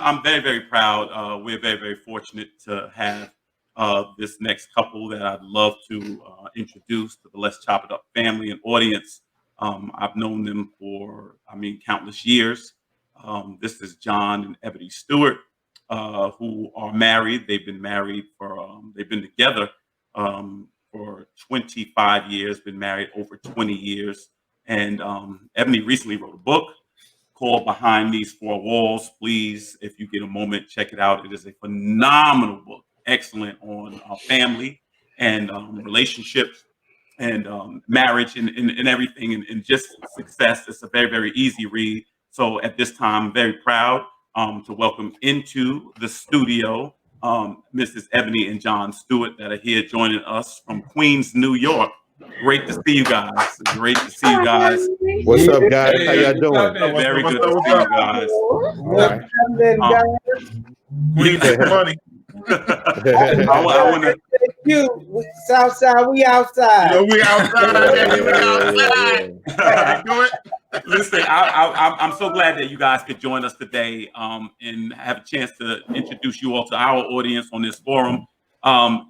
I'm very, very proud. We're very, very fortunate to have this next couple that I'd love to introduce to the Let's Chop It Up family and audience. I've known them for, countless years. This is John and Eboni Stewart, who are married. They've been married they've been together for 25 years, been married over 20 years. And Eboni recently wrote a book called Behind These Four Walls. Please, if you get a moment, check it out. It is a phenomenal book, excellent on family and relationships and marriage and everything and just success. It's a very, very easy read. So at this time, I'm very proud to welcome into the studio Mrs. Eboni and John Stewart that are here joining us from Queens, New York. Great to see you guys. Great to see you guys. What's up, guys? How y'all doing? Very good to see you guys. What's happening, guys? Money. I want to. You Southside, we outside. Yeah, we outside. We outside. Listen, I'm so glad that you guys could join us today and have a chance to introduce you all to our audience on this forum.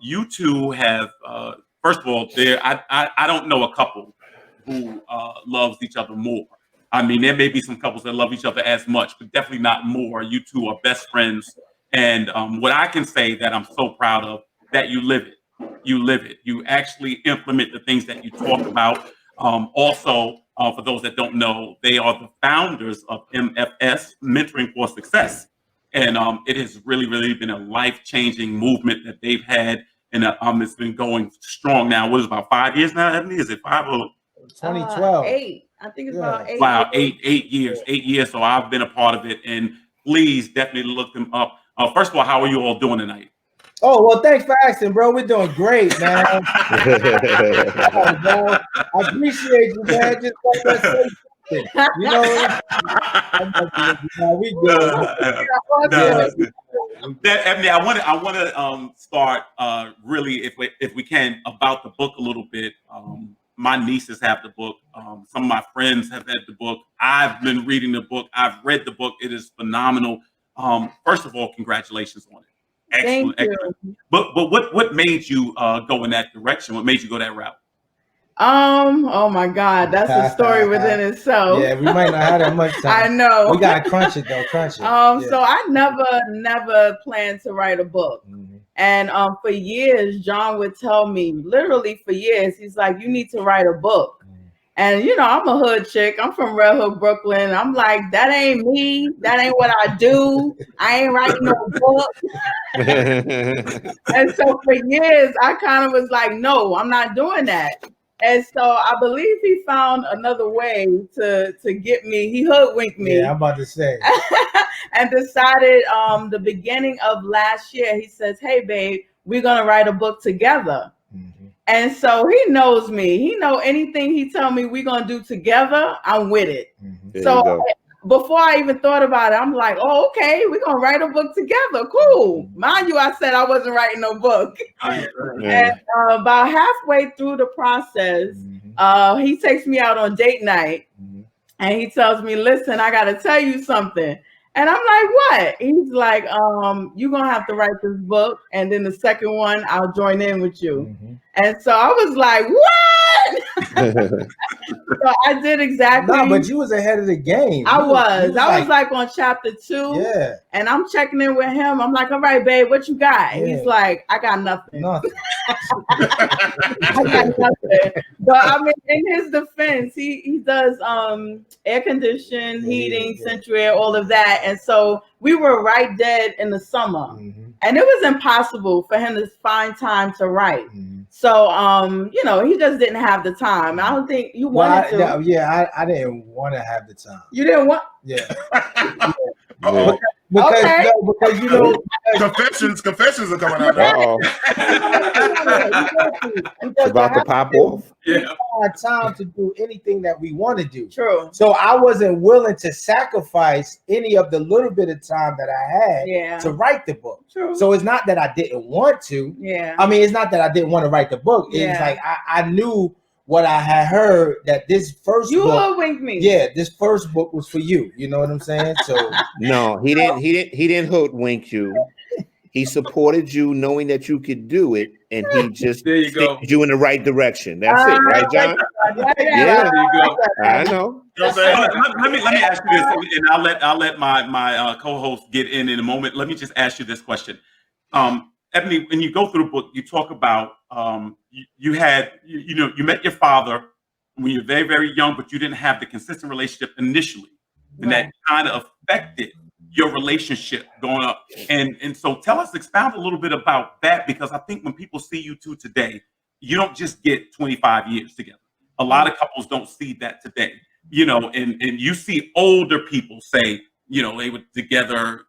You two have, first of all, I don't know a couple who loves each other more. I mean, there may be some couples that love each other as much, but definitely not more. You two are best friends. And what I can say that I'm so proud of, that you live it. You live it. You actually implement the things that you talk about. Also, for those that don't know, they are the founders of MFS, Mentoring for Success. And it has really, really been a life-changing movement that they've had. And it's been going strong now. What is it, about 5 years now, Eboni? Is it 5 or 2012? 8. I think it's about 8. Wow, 8 years. 8 years. So I've been a part of it. And please definitely look them up. First of all, how are you all doing tonight? Oh, well, thanks for asking, bro. We're doing great, man. I appreciate you, man. Just like that say something. You know, we good. Eboni, I want to start really, if we can, about the book a little bit. My nieces have the book. Some of my friends have had the book. I've been reading the book. I've read the book. It is phenomenal. First of all, congratulations on it. Excellent, Thank you. excellent. But what made you go in that direction? What made you go that route? Oh my God, that's a story within itself. Yeah, we might not have that much time. I know. We gotta crunch it though, crunch it. So I never planned to write a book. Mm-hmm. And for years, John would tell me, literally for years, he's like, you need to write a book. And, you know, I'm a hood chick. I'm from Red Hook, Brooklyn. I'm like, that ain't me. That ain't what I do. I ain't writing no book. And so for years, I kind of was like, no, I'm not doing that. And so I believe he found another way to get me. He hoodwinked me. Yeah, I'm about to say. And decided the beginning of last year, he says, hey, babe, we're going to write a book together. And so he knows me. He know anything he tell me we're gonna do together, I'm with it. So before I even thought about it, I'm like, oh, okay, we're gonna write a book together. Cool. Mind you, I said I wasn't writing no book. And about halfway through the process, he takes me out on date night and he tells me, listen, I gotta tell you something. And I'm like, what? He's like, you're going to have to write this book. And then the second one, I'll join in with you. And so I was like, what? So I did exactly. No, but you was ahead of the game. I was like on chapter 2. Yeah. And I'm checking in with him. I'm like, all right, babe, what you got? Yeah. He's like, I got nothing. Nothing. I got nothing. But I mean, in his defense, he does air condition, heating, central air, all of that. And so we were right dead in the summer. And it was impossible for him to find time to write. So, you know, he just didn't have the time. I don't think you wanted to. I didn't want to have the time. You didn't want? Yeah. Because you know, confessions are coming out. It's about to pop off. Yeah. We had time to do anything that we want to do. True. So I wasn't willing to sacrifice any of the little bit of time that I had to write the book. True. So it's not that I didn't want to. Yeah. I mean, it's not that I didn't want to write the book. It's Yeah. like I knew what I had heard that this first You book, hoodwinked me. yeah, this first book was for you. You know what I'm saying? So No, he didn't hoodwink you. He supported you, knowing that you could do it, and he just There you go. steered you in the right direction. That's it, right, John? Yeah. Yeah, There you go. I know. You know what I'm So saying? let me ask you this, and I'll let my co-host get in a moment. Let me just ask you this question, Ebony. When you go through the book, you talk about you met your father when you were very, very young, but you didn't have the consistent relationship initially, and that kind of affected your relationship going up. And so tell us, expound a little bit about that, because I think when people see you two today, you don't just get 25 years together. A lot of couples don't see that today, and you see older people say, they were together,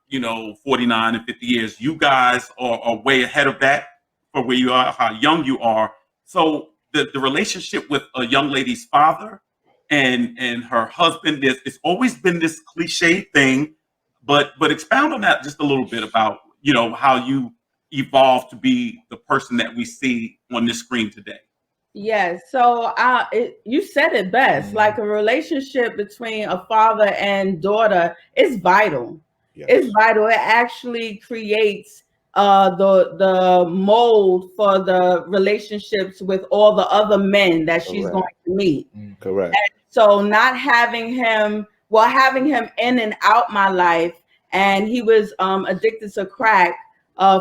49 and 50 years. You guys are way ahead of that for where you are, how young you are. So the relationship with a young lady's father and her husband, it's always been this cliche thing, but expound on that just a little bit about, how you evolved to be the person that we see on this screen today. Yes. So you said it best. Like, a relationship between a father and daughter is vital. Yes. It's vital. It actually creates the mold for the relationships with all the other men that she's Correct. going to meet. Correct. And so not having him in and out my life, and he was addicted to crack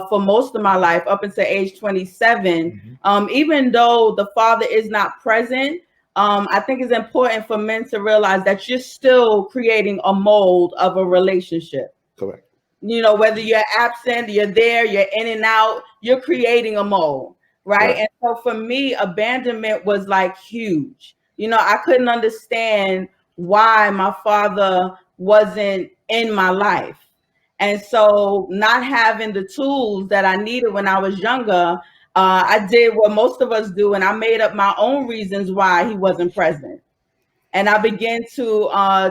for most of my life up until age 27. Even though the father is not present, I think it's important for men to realize that you're still creating a mold of a relationship. Correct. Whether you're absent, you're there, you're in and out, you're creating a mold, right? And so for me, abandonment was like huge. I couldn't understand why my father wasn't in my life. And so not having the tools that I needed when I was younger, I did what most of us do, and I made up my own reasons why he wasn't present. And I began to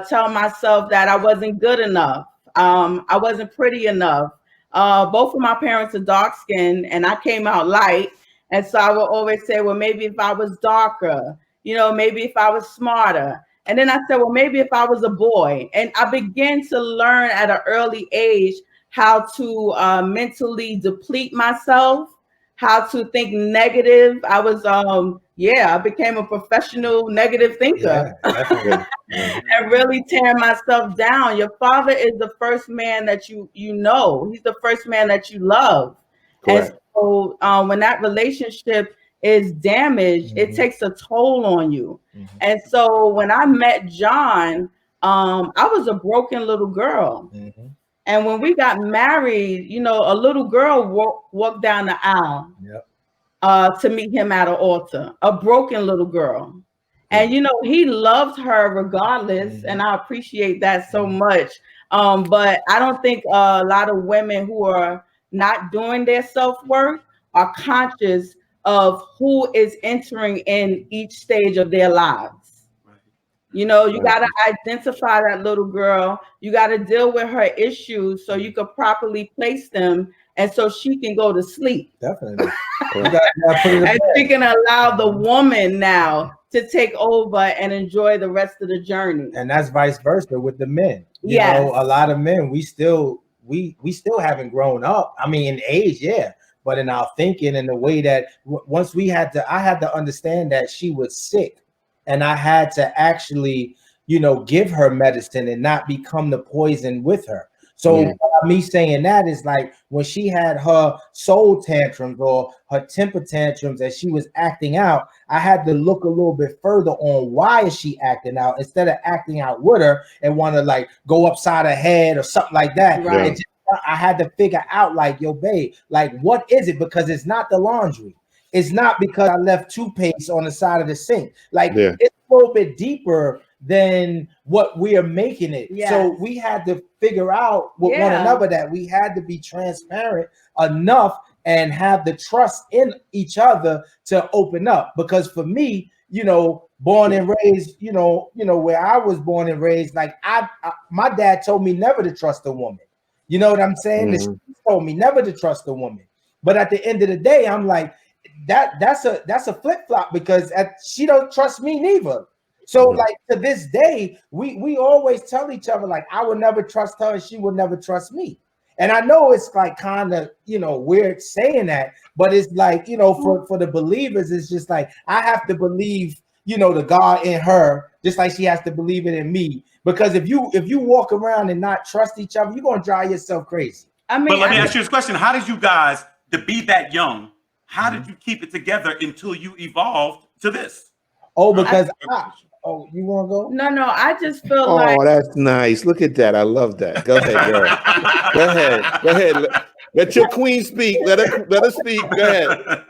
tell myself that I wasn't good enough. I wasn't pretty enough. Both of my parents are dark skinned, and I came out light. And so I would always say, well, maybe if I was darker, maybe if I was smarter. And then I said, well, maybe if I was a boy. And I began to learn at an early age how to mentally deplete myself, how to think negative. I was, I became a professional negative thinker. And really tearing myself down. Your father is the first man that you know. He's the first man that you love. Correct. And so when that relationship is damaged, it takes a toll on you. And so when I met John, I was a broken little girl. And when we got married, a little girl walked down the aisle to meet him at an altar, a broken little girl. And, he loved her regardless. And I appreciate that so much. But I don't think a lot of women who are not doing their self-work are conscious of who is entering in each stage of their lives. You got to identify that little girl. You got to deal with her issues so you could properly place them, and so she can go to sleep. Definitely. And she can allow the woman now to take over and enjoy the rest of the journey. And that's vice versa with the men. You know, a lot of men, we still haven't grown up. I mean, in age, but in our thinking and the way that once I had to understand that she was sick, and I had to actually, give her medicine and not become the poison with her. So me saying that is like when she had her soul tantrums or her temper tantrums as she was acting out, I had to look a little bit further on why is she acting out instead of acting out with her and want to like go upside her head or something like that. Right. I had to figure out like, yo, babe, like, what is it? Because it's not the laundry. It's not because I left toothpaste on the side of the sink. Like, it's a little bit deeper than what we are making it. So we had to figure out with one another that we had to be transparent enough and have the trust in each other to open up. Because for me, born and raised, where I was born and raised, like my dad told me never to trust a woman. You know what I'm saying? The streets told me never to trust a woman. But at the end of the day, I'm like, that's a flip flop because she don't trust me neither. So like to this day, we always tell each other like I would never trust her and she would never trust me. And I know it's like kind of weird saying that, but it's like for the believers, it's just like I have to believe the God in her, just like she has to believe it in me. Because if you walk around and not trust each other, you're gonna drive yourself crazy. I mean, but let me ask you this question: how did you guys, to be that young, how did you keep it together until you evolved to this? Oh, because you want to go? No, I just feel like. Oh, that's nice. Look at that. I love that. Go ahead, girl. Go ahead. Let your queen speak. Let her speak. Go ahead.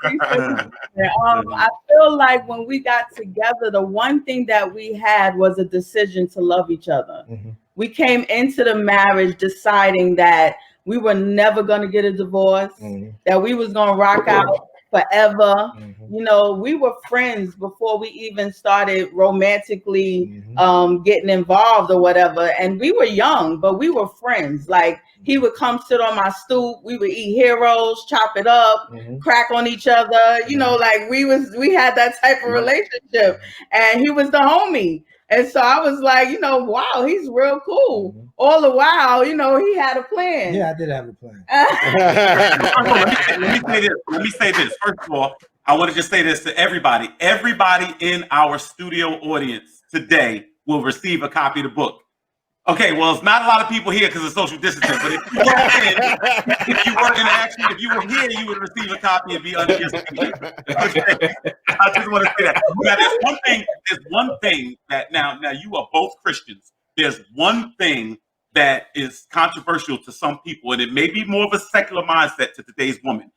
I feel like when we got together, the one thing that we had was a decision to love each other. We came into the marriage deciding that we were never going to get a divorce, that we was going to rock out forever. We were friends before we even started romantically getting involved or whatever. And we were young, but we were friends. Like he would come sit on my stoop. We would eat heroes, chop it up, crack on each other. Like we had that type of relationship. And he was the homie. And so I was like, wow, he's real cool. All the while, he had a plan. Yeah, I did have a plan. Let me say this. First of all, I want to just say this to everybody. Everybody in our studio audience today will receive a copy of the book. Okay, well, it's not a lot of people here because of social distancing, but if you were here, you would receive a copy and be under your skin. Okay. I just want to say that. Now, there's one thing that now you are both Christians. There's one thing that is controversial to some people, and it may be more of a secular mindset to today's woman.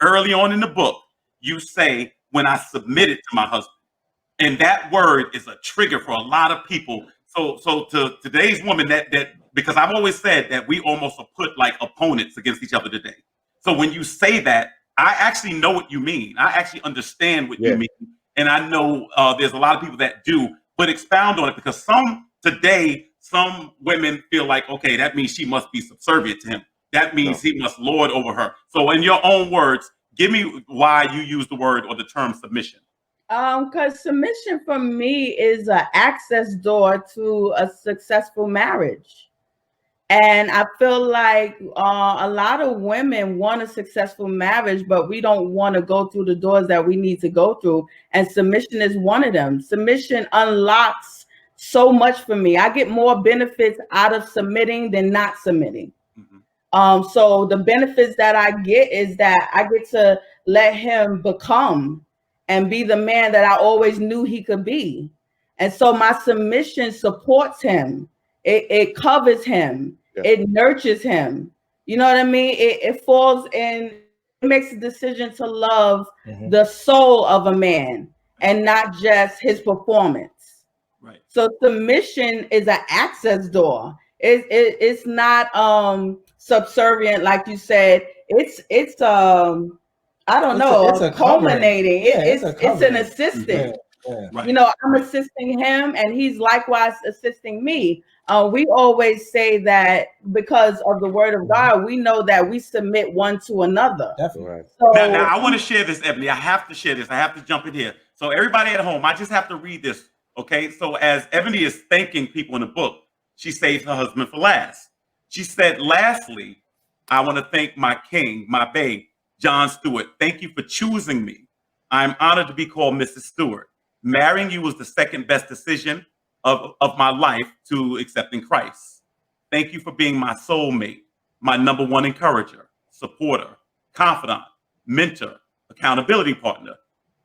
Early on in the book, you say, when I submitted to my husband. And that word is a trigger for a lot of people. So to today's woman, that because I've always said that we almost put like opponents against each other today. So when you say that, I actually know what you mean. I actually understand what you mean. And I know there's a lot of people that do, but expound on it, because some women feel like, okay, that means she must be subservient to him. That means he must lord over her. So in your own words, give me why you use the word or the term submission. Because submission for me is an access door to a successful marriage. And I feel like a lot of women want a successful marriage, but we don't want to go through the doors that we need to go through. And submission is one of them. Submission unlocks so much for me. I get more benefits out of submitting than not submitting. So the benefits that I get is that I get to let him become and be the man that I always knew he could be. And so my submission supports him. It covers him. It nurtures him. You know what I mean? It falls in, it makes a decision to love the soul of a man and not just his performance. Right. So submission is an access door. It's not subservient, like you said. It's I don't know, it's a culminating. It's an assistant. Right. I'm assisting him and he's likewise assisting me. We always say that because of the word of God, we know that we submit one to another. Definitely. So, now I want to share this, Eboni. I have to share this. I have to jump in here. So everybody at home, I just have to read this. Okay. So as Eboni is thanking people in the book, she saves her husband for last. She said, lastly, I want to thank my king, my babe, John Stewart. Thank you for choosing me. I'm honored to be called Mrs. Stewart. Marrying you was the second best decision of my life to accepting Christ. Thank you for being my soulmate, my number one encourager, supporter, confidant, mentor, accountability partner.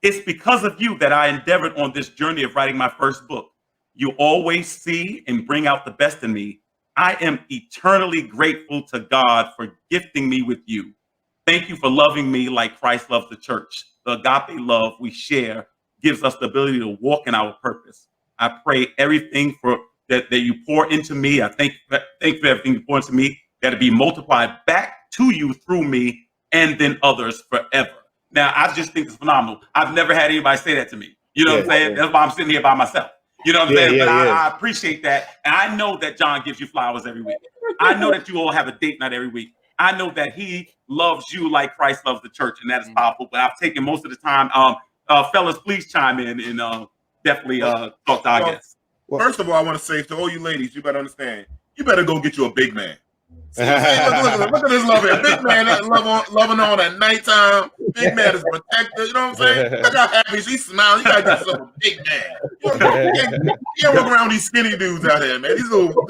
It's because of you that I endeavored on this journey of writing my first book. You always see and bring out the best in me. I am eternally grateful to God for gifting me with you. Thank you for loving me like Christ loves the church. The agape love we share gives us the ability to walk in our purpose. I pray everything that you pour into me. I thank for everything you pour into me, that it be multiplied back to you through me and then others forever. Now, I just think it's phenomenal. I've never had anybody say that to me. You know what I'm saying? That's why I'm sitting here by myself. You know what I'm saying? But I appreciate that. And I know that John gives you flowers every week. I know that you all have a date night every week. I know that he loves you like Christ loves the church, and that is powerful. But I've taken most of the time. Fellas, please chime in and definitely talk to our guests. First of all, I want to say to all you ladies, you better understand. You better go get you a big man. See, look at this love here. Big man loving on at nighttime. Big man is protected. You know what I'm saying? Look how happy she's smiling. You gotta get yourself a big man. You can't walk around with these skinny dudes out here, man. These little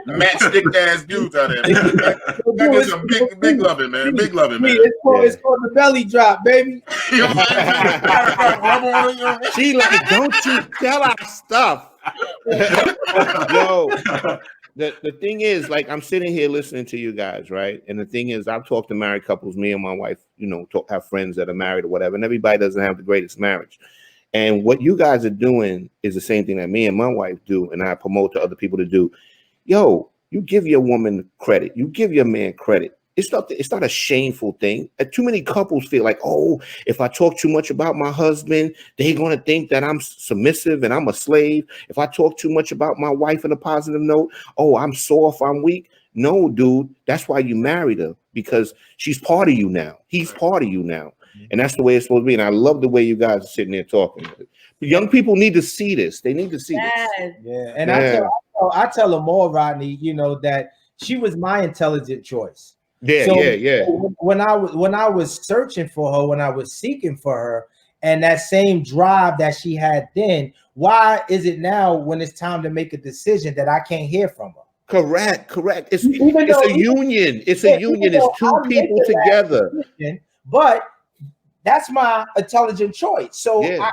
matchstick ass dudes out there. Man. You gotta get some big loving, man. Big loving, man. It's called the belly drop, baby. You know what I'm saying? She like, don't you tell our stuff. Yo, the thing is, like, I'm sitting here listening to you guys, right? And the thing is, I've talked to married couples, me and my wife, you know, have friends that are married or whatever, and everybody doesn't have the greatest marriage. And what you guys are doing is the same thing that me and my wife do, and I promote to other people to do. Yo, you give your woman credit. You give your man credit. It's not a shameful thing. Too many couples feel like, oh, if I talk too much about my husband, they're going to think that I'm submissive and I'm a slave. If I talk too much about my wife in a positive note, oh, I'm soft, I'm weak. No, dude, that's why you married her, because she's part of you now. He's part of you now. And that's the way it's supposed to be. And I love the way you guys are sitting there talking. Young people need to see this. They need to see this. Yeah. And I tell them more, Rodney, you know, that she was my intelligent choice. Yeah. When I was searching for her, when I was seeking for her, and that same drive that she had then, why is it now when it's time to make a decision that I can't hear from her? Correct. It's a union. It's a union. It's two people together. But that's my intelligent choice. So I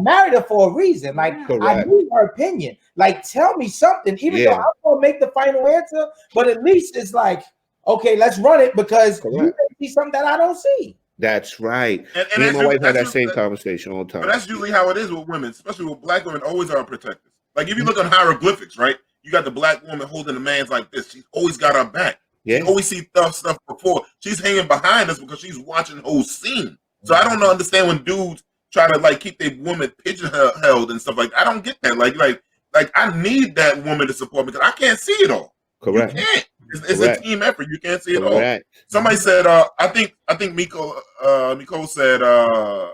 married her for a reason. Like, I need her opinion. Like, tell me something, even though I'm gonna make the final answer, but at least it's like, okay, let's run it, because you see something that I don't see. That's right. And me and my wife had that same conversation all the time. But that's usually how it is with women, especially with black women, always are protectors. Like, if you look on hieroglyphics, right? You got the black woman holding the man's like this. She's always got our back. Yeah. She always see stuff before. She's hanging behind us because she's watching the whole scene. So I don't understand when dudes try to like keep their woman pigeonholed and stuff like that. I don't get that. Like I need that woman to support me because I can't see it all. Correct. You can't. It's a team effort. You can't see it all. Somebody said, I think Nicole said that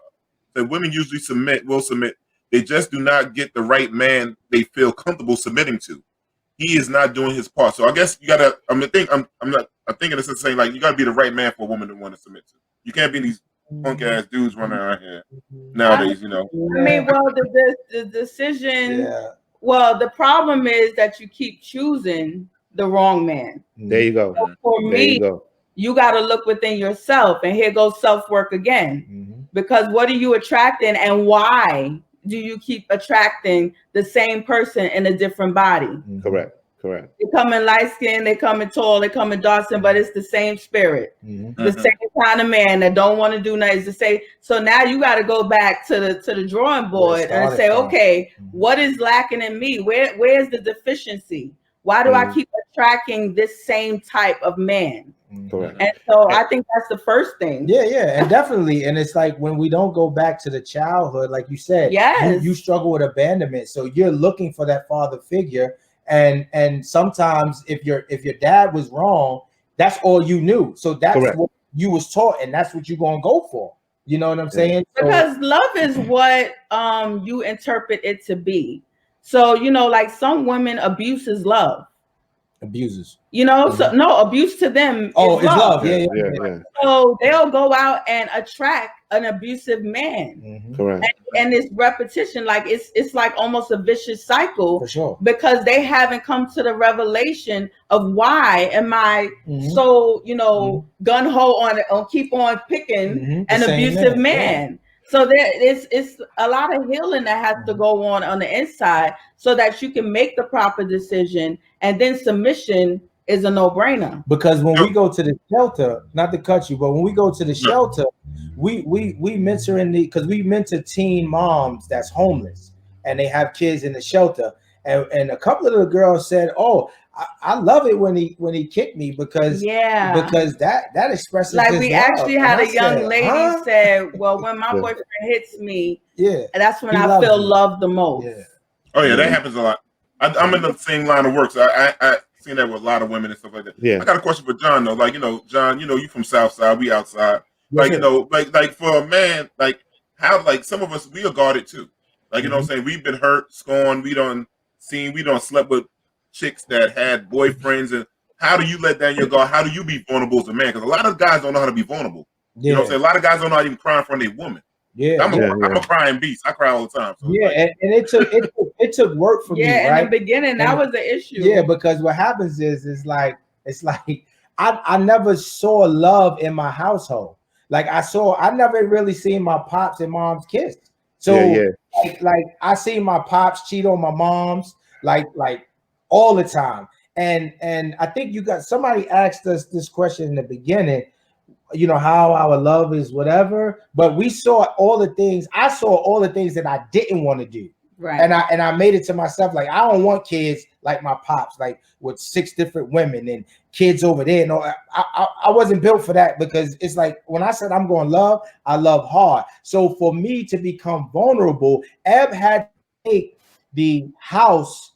women usually will submit. They just do not get the right man they feel comfortable submitting to. He is not doing his part. So I guess you gotta. I'm thinking it's the same. Like, you gotta be the right man for a woman to want to submit to. You can't be these punk ass dudes running around here nowadays. You know. I mean, well, the decision. Yeah. Well, the problem is that you keep choosing the wrong man. There you go. So for me, you got to look within yourself, and here goes self-work again. Because what are you attracting, and why do you keep attracting the same person in a different body? Correct. They come in light skin, they come in tall, they come in dark skin, but it's the same spirit. The same kind of man that don't want to do nothing. Is the same. So now you got to go back to the drawing board and say, okay, what is lacking in me? Where's the deficiency? Why do I keep attracting this same type of man? Correct. And so I think that's the first thing. Yeah, and definitely. And it's like, when we don't go back to the childhood, like you said, you struggle with abandonment. So you're looking for that father figure. And sometimes if your dad was wrong, that's all you knew. So that's what you was taught, and that's what you're gonna go for. You know what I'm saying? Because love is what you interpret it to be. So, you know, like, some women, abuse is love. Abuses. You know, so no, abuse to them is love. Yeah. So they'll go out and attract an abusive man. Correct. And it's repetition, like it's like almost a vicious cycle. For sure. Because they haven't come to the revelation of why am I so, you know, gung-ho on keep on picking an abusive man. So it's a lot of healing that has to go on the inside, so that you can make the proper decision, and then submission is a no-brainer. Because when we go to the shelter, not to cut you, but when we go to the shelter, we mentor because we mentor teen moms that's homeless, and they have kids in the shelter, and a couple of the girls said, "Oh, I love it when he kicked me because that expresses like his we love." actually had a young lady said, well, when my boyfriend hits me, that's when I feel loved the most. Oh yeah, that happens a lot. I'm in the same line of work. So seen that with a lot of women and stuff like that. Yeah. I got a question for John though. Like, John, you from South Side, we outside. Yes, Like, like for a man, like how, like some of us, we are guarded too. Like, you know what I'm saying? We've been hurt, scorned, we done slept with chicks that had boyfriends. And how do you let down your guard? How do you be vulnerable as a man? Because a lot of guys don't know how to be vulnerable. Yeah. You know what I'm saying? A lot of guys don't know how to even cry in front of a woman. Yeah, I'm a crying beast. I cry all the time. So yeah, like, and it took work for me. Yeah, right? in the beginning, that was the issue. Yeah, because what happens is it's like I never saw love in my household. Like I never really seen my pops and moms kiss. So like I seen my pops cheat on my moms like all the time. And I think somebody asked us this question in the beginning, how our love is whatever, but we saw all the things. I saw all the things that I didn't want to do. Right. And I made it to myself, like, I don't want kids like my pops, like with 6 different women and kids over there. No, I wasn't built for that, because it's like when I said I'm going to love, I love hard. So for me to become vulnerable, Eb had to make the house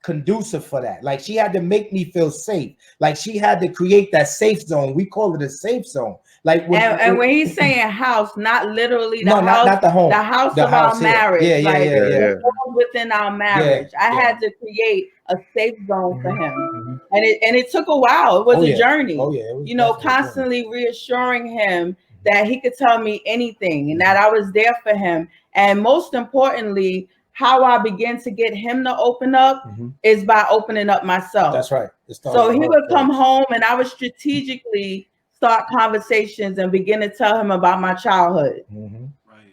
conducive for that. Like, she had to make me feel safe. Like, she had to create that safe zone. We call it a safe zone. Like, when he's saying house, not literally the house, not the home, the house of house our marriage. Yeah. Within our marriage, I had to create a safe zone for him, and it took a while. It was a journey. Oh yeah, it was constantly reassuring him that he could tell me anything and that I was there for him, and most importantly, how I began to get him to open up is by opening up myself. That's right. So he would come home and I would strategically start conversations and begin to tell him about my childhood.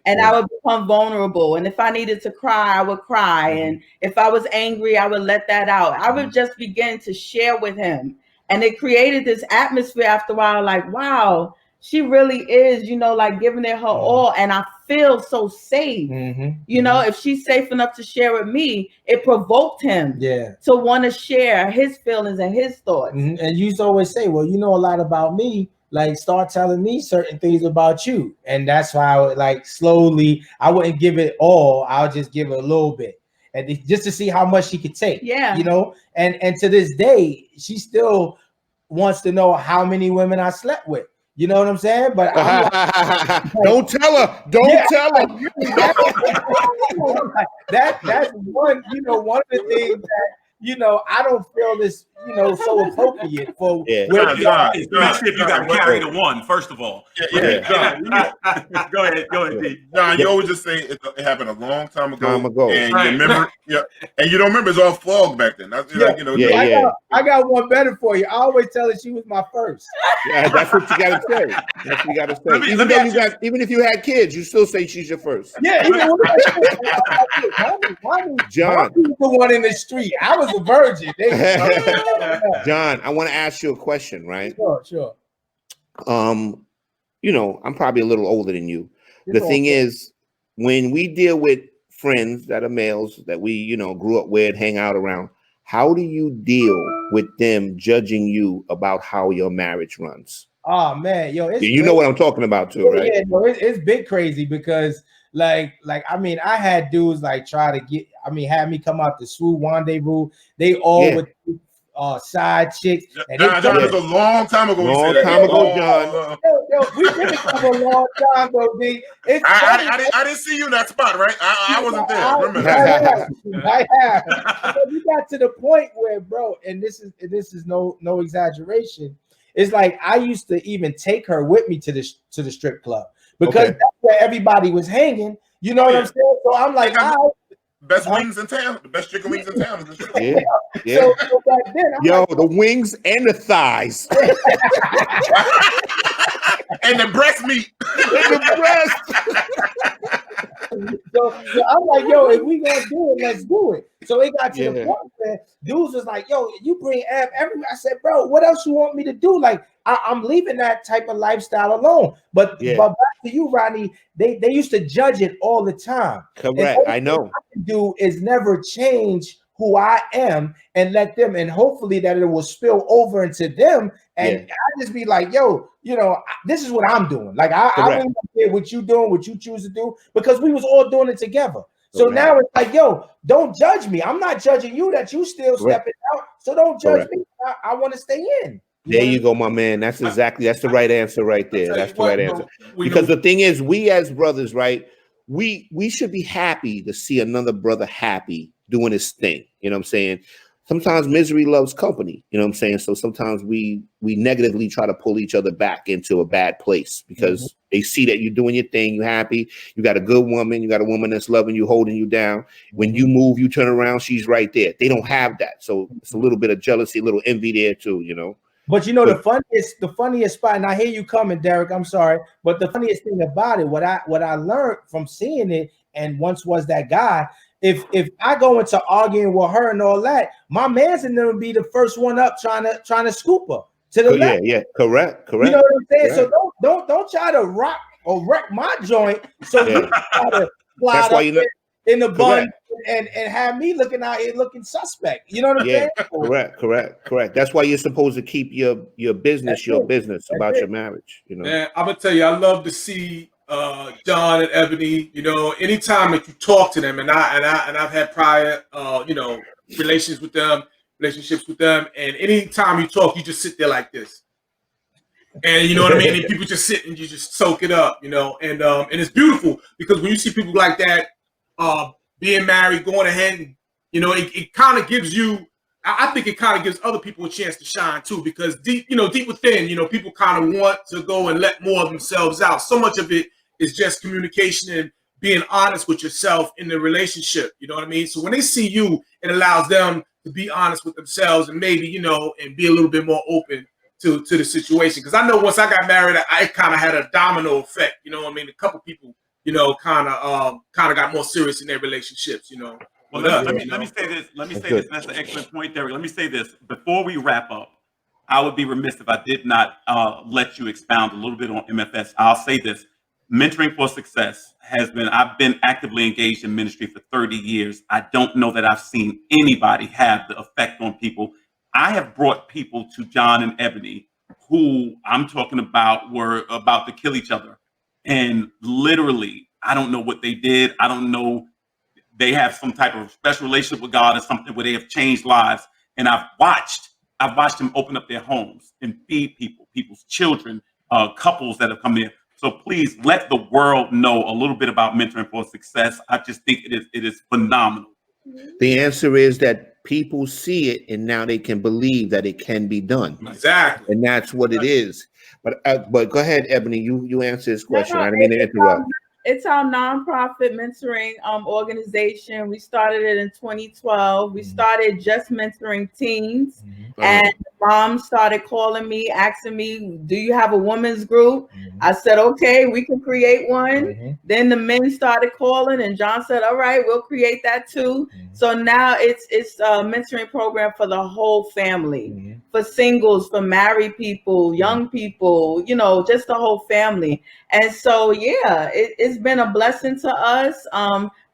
And I would become vulnerable. And if I needed to cry, I would cry. And if I was angry, I would let that out. I would just begin to share with him. And it created this atmosphere after a while, like, wow, she really is, like giving it her all. And I feel so safe. If she's safe enough to share with me, it provoked him to want to share his feelings and his thoughts. And you used to always say, well, you know a lot about me. Like, start telling me certain things about you. And that's why I would, like, slowly, I wouldn't give it all. I'll just give it a little bit. And just to see how much she could take. Yeah. And to this day, she still wants to know how many women I slept with. You know what I'm saying? But don't tell her. Don't tell her. That's one, one of the things that, I don't feel this, so appropriate for. John, you got to carry the one, first of all. John, go ahead, D. John, you always just say it happened a long time ago. And right. you remember, and you don't remember, it's all fog back then. That's I got one better for you. I always tell her she was my first. Yeah, that's what you gotta say. That's what you gotta say. Even if you had kids, you still say she's your first. Yeah, John was the one in the street. I was a virgin. John, I want to ask you a question, right? Sure. I'm probably a little older than you. The thing is, when we deal with friends that are males that we, grew up with, hang out around, how do you deal with them judging you about how your marriage runs? Oh man, you know what I'm talking about too, right? Yeah, it's big crazy because I had dudes like try to had me come out to swoop rendezvous. They all with side chicks. John, it was a long time ago. John. We did it for a long time though, D. I didn't see you in that spot, right? I wasn't there. Remember? I have. We got to the point where, bro, and this is no exaggeration. It's like I used to even take her with me to the strip club because that's where everybody was hanging. You know what I'm saying? So I'm like, best wings in town, the best chicken wings in town. Yeah. So back then, the wings and the thighs. And the breast meat. And the breast. So I'm like, if we gonna do it, let's do it. So it got to the point where dudes was like, you bring Ab everywhere. I said, bro, what else you want me to do? Like, I'm leaving that type of lifestyle alone. But back to you, Ronnie, they used to judge it all the time. Correct. I know. What I can do is never change who I am and let them, and hopefully that it will spill over into them. And I just be like, this is what I'm doing. Like I don't care what you doing, what you choose to do, because we was all doing it together. So now it's like, yo, don't judge me. I'm not judging you that you still stepping out. So don't judge me. I want to stay in. There you go, my man. That's the right answer right there. That's the right answer. Because the thing is, we as brothers, right? We should be happy to see another brother happy doing his thing. You know what I'm saying? Sometimes misery loves company. You know what I'm saying? So sometimes we negatively try to pull each other back into a bad place because they see that you're doing your thing, you're happy, you got a good woman, you got a woman that's loving you, holding you down. When you move, you turn around, she's right there. They don't have that. So it's a little bit of jealousy, a little envy there too, you know. But you know, the funniest spot, and I hear you coming, Derek, I'm sorry, but the funniest thing about it, what I learned from seeing it, and once was that guy, if I go into arguing with her and all that, my man's in there be the first one up trying to scoop her to the left. Yeah, correct. You know what I'm saying? Correct. So don't try to rock or wreck my joint. So you try to slide up in the bun and have me looking out here looking suspect. You know what I'm saying? Correct. That's why you're supposed to keep your business about your marriage. You know, man, I'm gonna tell you, I love to see John and Ebony. You know, anytime that you talk to them, and I've had prior relationships with them, and anytime you talk, you just sit there like this. And you know what I mean? And people just sit and you just soak it up, you know, and it's beautiful because when you see people like that being married, going ahead, and you know, it kind of gives you, I think it kind of gives other people a chance to shine too, because deep within, you know, people kind of want to go and let more of themselves out. So much of it is just communication and being honest with yourself in the relationship. You know what I mean? So when they see you, it allows them to be honest with themselves and maybe, you know, and be a little bit more open to the situation. Because I know once I got married, I kind of had a domino effect. You know what I mean? A couple people, you know, kind of got more serious in their relationships, you know. Well, let me say this. That's an excellent point, Derek. Let me say this. Before we wrap up, I would be remiss if I did not let you expound a little bit on MFS. I'll say this. Mentoring for Success I've been actively engaged in ministry for 30 years. I don't know that I've seen anybody have the effect on people. I have brought people to John and Ebony who I'm talking about were about to kill each other. And literally, I don't know what they did. I don't know. They have some type of special relationship with God or something where they have changed lives. And I've watched them open up their homes and feed people's children, couples that have come in. So please let the world know a little bit about Mentoring for Success. I just think it is phenomenal. The answer is that people see it and now they can believe that it can be done. Exactly. And that's what it is. But go ahead, Ebony, you answer this question. I didn't mean to interrupt. It's our nonprofit mentoring organization. We started it in 2012. We started just mentoring teens. And moms started calling me, asking me, do you have a women's group? I said, okay, we can create one. Then the men started calling and John said, all right, we'll create that too. So now it's a mentoring program for the whole family, for singles, for married people, young people, you know, just the whole family. And so, yeah, it's been a blessing to us.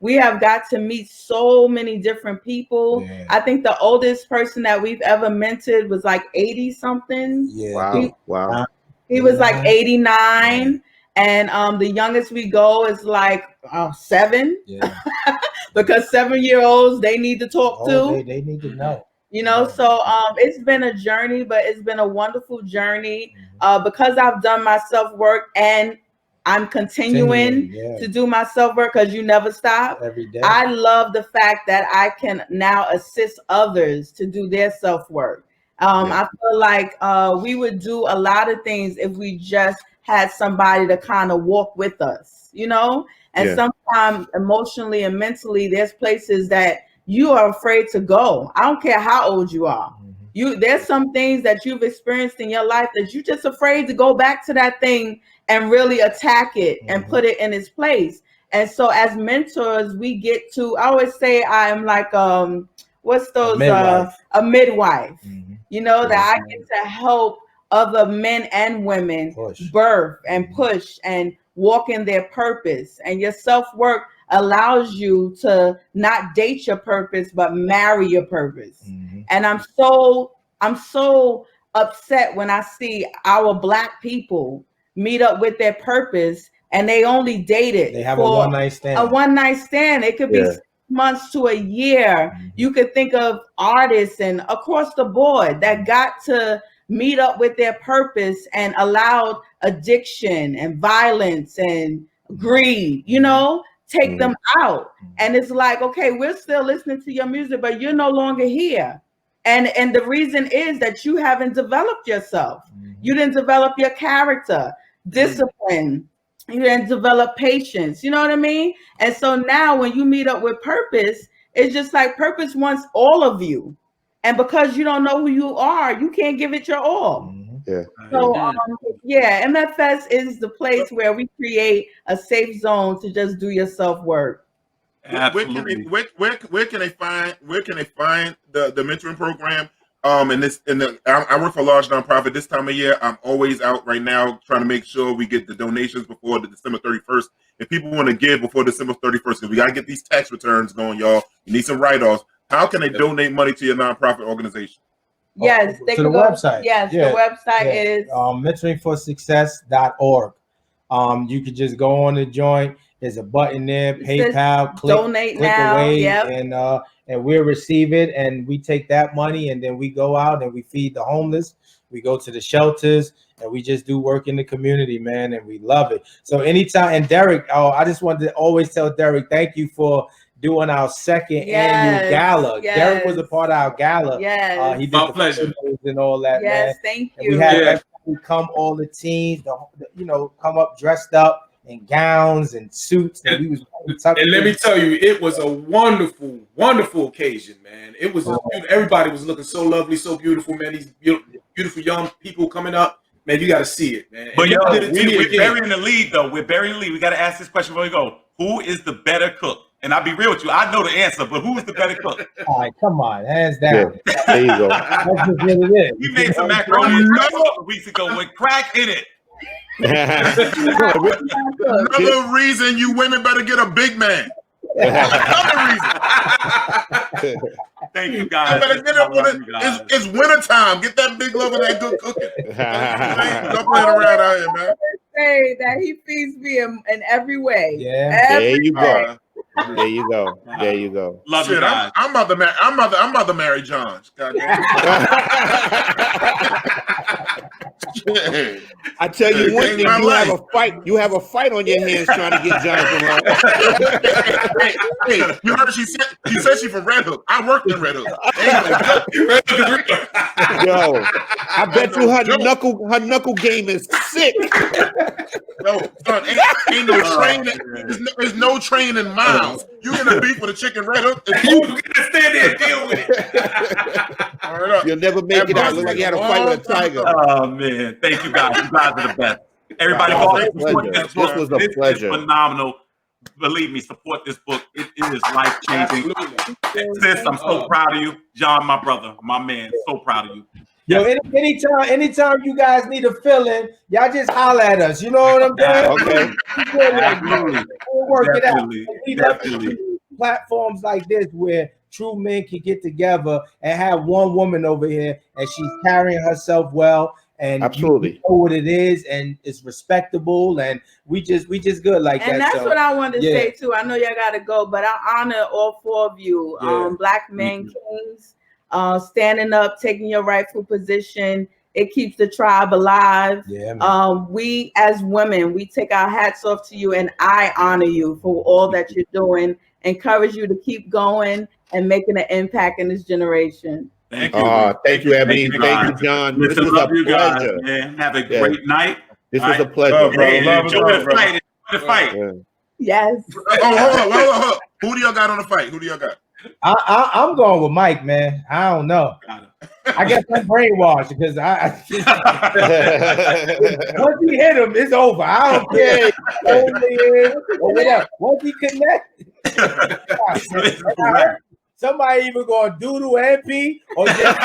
We have got to meet so many different people. Yeah. I think the oldest person that we've ever mentored was like 80 something. Yeah. Wow. He was like 89. And the youngest we go is like 7. Yeah. Because 7-year-olds, they need to talk to. They need to know. You know, so it's been a journey, but it's been a wonderful journey because I've done my self-work and I'm continuing to do my self-work because you never stop. Every day. I love the fact that I can now assist others to do their self-work. I feel like we would do a lot of things if we just had somebody to kind of walk with us, you know? And sometimes emotionally and mentally, there's places that you are afraid to go. I don't care how old you are. There's some things that you've experienced in your life that you're just afraid to go back to that thing and really attack it and put it in its place. And so as mentors, we get to, I always say I'm like, what's those, a midwife, you know, that I get to help other men and women birth and push and walk in their purpose. And your self-work allows you to not date your purpose, but marry your purpose. And I'm so upset when I see our Black people meet up with their purpose and they only dated. They have a one-night stand. A one-night stand. It could be 6 months to a year. You could think of artists and across the board that got to meet up with their purpose and allowed addiction and violence and greed, take them out. And it's like, okay, we're still listening to your music, but you're no longer here. And the reason is that you haven't developed yourself. You didn't develop your character, discipline. You didn't develop patience. You know what I mean? And so now when you meet up with purpose, it's just like purpose wants all of you. And because you don't know who you are, you can't give it your all. Yeah. So MFS is the place where we create a safe zone to just do your self-work. Absolutely. Where can they find the mentoring program? I work for a large nonprofit. This time of year, I'm always out right now trying to make sure we get the donations before the December 31st. If people want to give before December 31st, because we got to get these tax returns going, y'all. You need some write-offs. How can they donate money to your nonprofit organization? Yes, they to can the go, website. Yes, the website is mentoringforsuccess.org. You could just go on the joint. There's a button there, PayPal, click now, away, and we'll receive it, and we take that money, and then we go out and we feed the homeless. We go to the shelters, and we just do work in the community, man, and we love it. So anytime, and Derek, I just wanted to always tell Derek, thank you for doing our second annual gala. Derek was a part of our gala. He did my pleasure and all that, man. Thank you. And we had everybody come, all the teams, come up dressed up in gowns and suits. And let me tell you, it was a wonderful, wonderful occasion, man. It was everybody was looking so lovely, so beautiful, man. These beautiful young people coming up. Man, you got to see it, man. But we're burying the lead, though. We're burying the lead. We got to ask this question before we go. Who is the better cook? And I'll be real with you. I know the answer, but who is the better cook? All right, come on. Hands down. Yeah, there you go. That's just what it is. We made some macaroni a couple of weeks ago with crack in it. Another reason you women better get a big man. Another reason. Thank you, guys. It's winter time. Get that big love and that good cooking. Don't play around out here, man. Say that he feeds me in every way. Yeah. There you go. There you go. There you go. Love you guys. I'm about to marry John. I tell you one thing, you have a fight on your hands trying to get John from her. Hey, you heard she said she's from Red Hook. I worked in Red Hook. Yo, I bet you her knuckle game is sick. No, son, ain't no training. There's no training miles. You get a beef with a chicken Red Hook, you gotta stand there and deal with it. You'll never make it out. Look like you had a fight with a tiger. Oh man, thank you guys. You guys are the best. Everybody, this was a pleasure. Is phenomenal. Believe me, support this book. It is life changing. Sis, I'm so proud of you, John, my brother, my man. So proud of you. Yo, anytime you guys need a fill-in, y'all just holler at us. You know what I'm saying? Okay. We'll work it out. We love platforms like this where true men can get together and have one woman over here, and she's carrying herself well, and absolutely you know what it is, and it's respectable, and we just good like that. And that's what I wanted to say too. I know y'all gotta go, but I honor all four of you, Black men kings. Standing up, taking your rightful position. It keeps the tribe alive. We as women, we take our hats off to you, and I honor you for all that you're doing. Encourage you to keep going and making an impact in this generation. Thank you. Thank you, Eboni. Thank you, John. This was a pleasure. Man. Have a great night. This was a pleasure. Enjoy the fight. Yes. Hold on. Who do y'all got on the fight? Who do y'all got? I'm going with Mike, man. I don't know. I guess I'm brainwashed because once he hit him, it's over. I don't care. Once he connected, somebody either going to doodle MP or just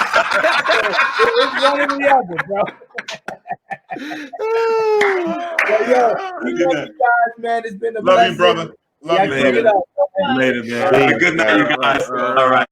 it's one or the other, bro. We love you guys, man. It's been a blessing. Love you, brother. Love you, brother. Later, man. Good night, you guys. All right.